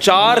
4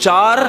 4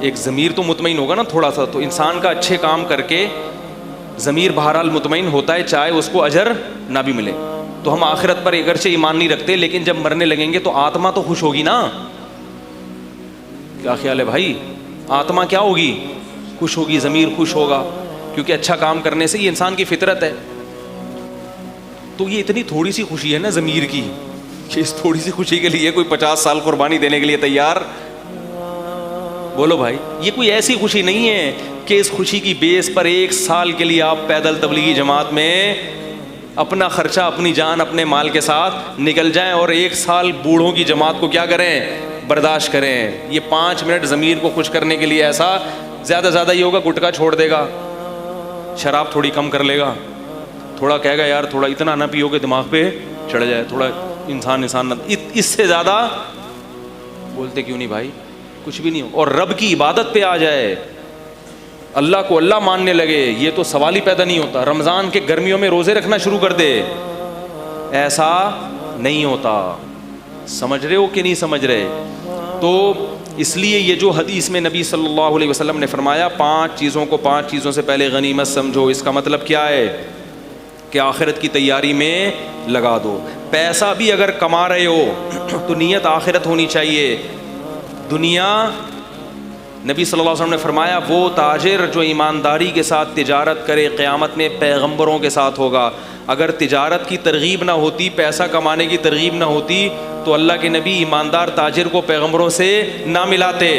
ایک ضمیر تو مطمئن ہوگا نا تھوڑا سا, تو انسان کا اچھے کام کر کے ضمیر بہرحال مطمئن ہوتا ہے چاہے اس کو اجر نہ بھی ملے. تو ہم آخرت پر اگرچہ ایمان نہیں رکھتے لیکن جب مرنے لگیں گے تو آتما تو خوش ہوگی نا. کیا خیال ہے بھائی؟ آتما کیا ہوگی؟ خوش ہوگی, ضمیر خوش ہوگا, کیونکہ اچھا کام کرنے سے یہ انسان کی فطرت ہے. تو یہ اتنی تھوڑی سی خوشی ہے نا ضمیر کی, کہ اس تھوڑی سی خوشی کے لیے کوئی 50 سال قربانی دینے کے لیے تیار. بولو بھائی, یہ کوئی ایسی خوشی نہیں ہے کہ اس خوشی کی بیس پر 1 سال کے لیے آپ پیدل تبلیغی جماعت میں اپنا خرچہ, اپنی جان, اپنے مال کے ساتھ نکل جائیں اور 1 سال بوڑھوں کی جماعت کو کیا کریں, برداشت کریں. یہ 5 منٹ ضمیر کو خوش کرنے کے لیے ایسا زیادہ زیادہ یہ ہوگا, گٹکا چھوڑ دے گا, شراب تھوڑی کم کر لے گا, تھوڑا کہے گا یار تھوڑا اتنا نہ پیو کہ دماغ پہ چڑھ جائے, تھوڑا انسان نہ, اس سے زیادہ بولتے کیوں نہیں بھائی؟ کچھ بھی نہیں ہو. اور رب کی عبادت پہ آ جائے, اللہ کو اللہ ماننے لگے, یہ تو سوال ہی پیدا نہیں ہوتا. رمضان کے گرمیوں میں روزے رکھنا شروع کر دے, ایسا نہیں ہوتا. سمجھ رہے ہو کہ نہیں سمجھ رہے؟ تو اس لیے یہ جو حدیث میں نبی صلی اللہ علیہ وسلم نے فرمایا 5 چیزوں کو 5 چیزوں سے پہلے غنیمت سمجھو, اس کا مطلب کیا ہے کہ آخرت کی تیاری میں لگا دو. پیسہ بھی اگر کما رہے ہو تو نیت آخرت ہونی چاہیے. دنیا, نبی صلی اللہ علیہ وسلم نے فرمایا وہ تاجر جو ایمانداری کے ساتھ تجارت کرے قیامت میں پیغمبروں کے ساتھ ہوگا. اگر تجارت کی ترغیب نہ ہوتی, پیسہ کمانے کی ترغیب نہ ہوتی تو اللہ کے نبی ایماندار تاجر کو پیغمبروں سے نہ ملاتے.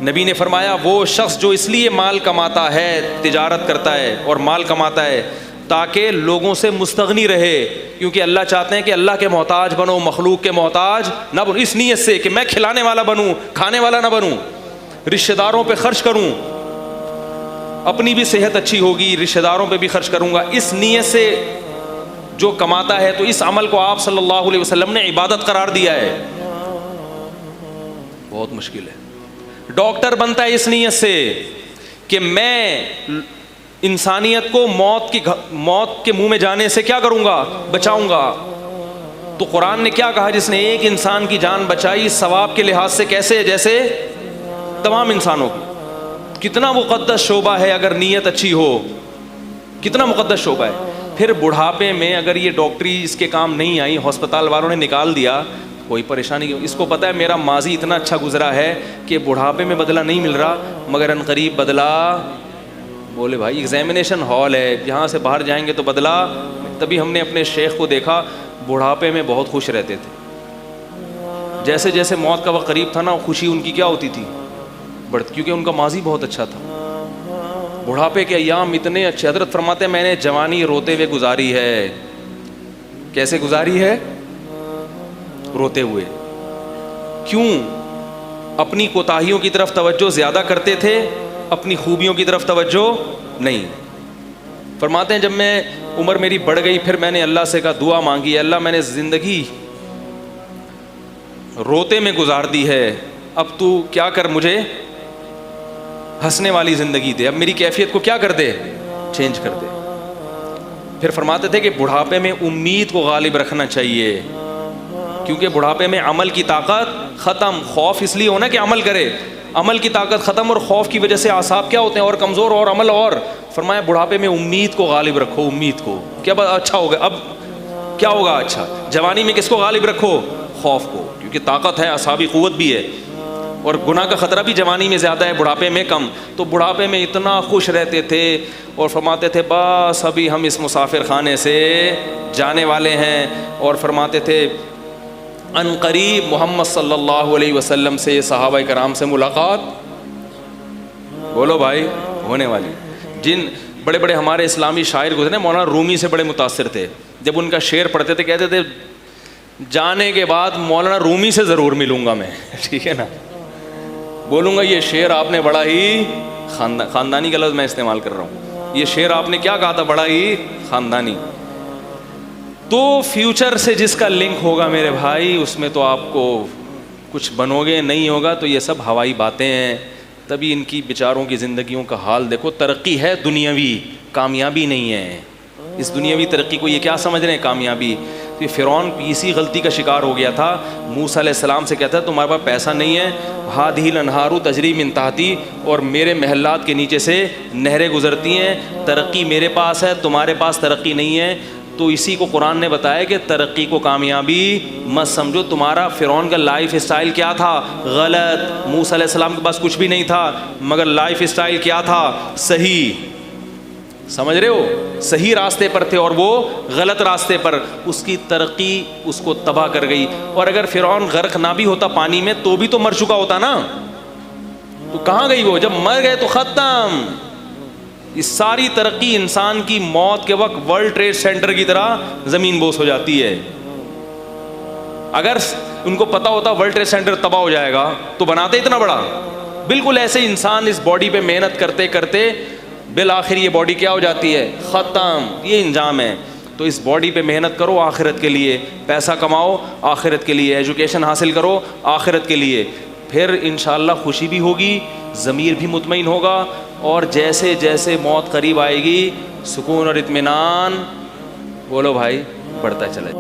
نبی نے فرمایا وہ شخص جو اس لیے مال کماتا ہے, تجارت کرتا ہے اور مال کماتا ہے تاکہ لوگوں سے مستغنی رہے, کیونکہ اللہ چاہتے ہیں کہ اللہ کے محتاج بنو, مخلوق کے محتاج نہ بنو, اس نیت سے کہ میں کھلانے والا بنوں, کھانے والا نہ بنوں, رشتہ داروں پہ خرچ کروں, اپنی بھی صحت اچھی ہوگی, رشتہ داروں پہ بھی خرچ کروں گا. اس نیت سے جو کماتا ہے تو اس عمل کو آپ صلی اللہ علیہ وسلم نے عبادت قرار دیا ہے. بہت مشکل ہے. ڈاکٹر بنتا ہے اس نیت سے کہ میں انسانیت کو موت کے منہ میں جانے سے کیا کروں گا, بچاؤں گا. تو قرآن نے کیا کہا, جس نے ایک انسان کی جان بچائی ثواب کے لحاظ سے کیسے, جیسے تمام انسانوں کی. کتنا مقدس شعبہ ہے اگر نیت اچھی ہو, کتنا مقدس شعبہ ہے. پھر بڑھاپے میں اگر یہ ڈاکٹری اس کے کام نہیں آئی, ہسپتال والوں نے نکال دیا, کوئی پریشانی نہیں. اس کو پتہ ہے میرا ماضی اتنا اچھا گزرا ہے کہ بڑھاپے میں بدلہ نہیں مل رہا, مگر ان قریب بدلہ. بولے بھائی ایگزامینیشن ہال ہے, یہاں سے باہر جائیں گے تو بدلہ. تبھی ہم نے اپنے شیخ کو دیکھا بڑھاپے میں بہت خوش رہتے تھے. جیسے جیسے موت کا وقت قریب تھا نا, خوشی ان کی کیا ہوتی تھی, بڑھتی, کیونکہ ان کا ماضی بہت اچھا تھا. بڑھاپے کے ایام اتنے اچھے. حضرت فرماتے ہیں میں نے جوانی روتے ہوئے گزاری ہے. کیسے گزاری ہے؟ روتے ہوئے. کیوں؟ اپنی کوتاہیوں کی طرف توجہ زیادہ کرتے تھے, اپنی خوبیوں کی طرف توجہ نہیں. فرماتے ہیں جب میں عمر میری بڑھ گئی پھر میں نے اللہ سے کہا, دعا مانگی, اللہ میں نے زندگی روتے میں گزار دی ہے, اب تو کیا کر, مجھے ہنسنے والی زندگی دے, اب میری کیفیت کو کیا کر دے, چینج کر دے. پھر فرماتے تھے کہ بڑھاپے میں امید کو غالب رکھنا چاہیے, کیونکہ بڑھاپے میں عمل کی طاقت ختم. خوف اس لیے ہونا کہ عمل کرے, عمل کی طاقت ختم, اور خوف کی وجہ سے اعصاب کیا ہوتے ہیں, اور کمزور, اور عمل اور. فرمایا بڑھاپے میں امید کو غالب رکھو, امید کو. کیا اچھا ہوگا, اب کیا ہوگا اچھا. جوانی میں کس کو غالب رکھو, خوف کو, کیونکہ طاقت ہے, اعصابی قوت بھی ہے, اور گناہ کا خطرہ بھی جوانی میں زیادہ ہے, بڑھاپے میں کم. تو بڑھاپے میں اتنا خوش رہتے تھے, اور فرماتے تھے بس ابھی ہم اس مسافر خانے سے جانے والے ہیں. اور فرماتے تھے ان قریب محمد صلی اللہ علیہ وسلم سے, صحابہ کرام سے ملاقات, بولو بھائی, ہونے والی. جن بڑے بڑے ہمارے اسلامی شاعر گزرے, مولانا رومی سے بڑے متاثر تھے. جب ان کا شعر پڑھتے تھے کہتے تھے جانے کے بعد مولانا رومی سے ضرور ملوں گا میں, ٹھیک ہے نا, بولوں گا یہ شعر آپ نے بڑا ہی خاندانی کا لفظ میں استعمال کر رہا ہوں, یہ شعر آپ نے کیا کہا تھا, بڑا ہی خاندانی. تو فیوچر سے جس کا لنک ہوگا میرے بھائی, اس میں تو آپ کو کچھ بنو گے, نہیں ہوگا تو یہ سب ہوائی باتیں ہیں. تبھی ان کی بیچاروں کی زندگیوں کا حال دیکھو. ترقی ہے دنیاوی, کامیابی نہیں ہے. اس دنیاوی ترقی کو یہ کیا سمجھ رہے ہیں کامیابی؟ تو یہ فرعون اسی غلطی کا شکار ہو گیا تھا. موسیٰ علیہ السلام سے کہتا ہے تمہارے پاس پیسہ نہیں ہے, ہادھِ الانہار تجری من تحتی, اور میرے محلات کے نیچے سے نہریں گزرتی ہیں, ترقی میرے پاس ہے, تمہارے پاس ترقی نہیں ہے. تو اسی کو قرآن نے بتایا کہ ترقی کو کامیابی مت سمجھو. تمہارا فرعون کا لائف اسٹائل کیا تھا؟ غلط. موسیٰ علیہ السلام کے پاس کچھ بھی نہیں تھا, مگر لائف اسٹائل کیا تھا؟ صحیح. سمجھ رہے ہو؟ صحیح راستے پر تھے اور وہ غلط راستے پر. اس کی ترقی اس کو تباہ کر گئی. اور اگر فرعون غرق نہ بھی ہوتا پانی میں تو بھی تو مر چکا ہوتا نا. تو کہاں گئی وہ؟ جب مر گئے تو ختم. اس ساری ترقی انسان کی موت کے وقت ورلڈ ٹریڈ سینٹر کی طرح زمین بوس ہو جاتی ہے. اگر ان کو پتا ہوتا ورلڈ ٹریڈ سینٹر تباہ ہو جائے گا تو بناتے اتنا بڑا. بالکل ایسے انسان اس باڈی پہ محنت کرتے کرتے بالآخر یہ باڈی کیا ہو جاتی ہے؟ ختم. یہ انجام ہے. تو اس باڈی پہ محنت کرو آخرت کے لیے, پیسہ کماؤ آخرت کے لیے, ایجوکیشن حاصل کرو آخرت کے لیے. پھر انشاءاللہ خوشی بھی ہوگی, ضمیر بھی مطمئن ہوگا, اور جیسے جیسے موت قریب آئے گی سکون اور اطمینان بولو بھائی بڑھتا چلے.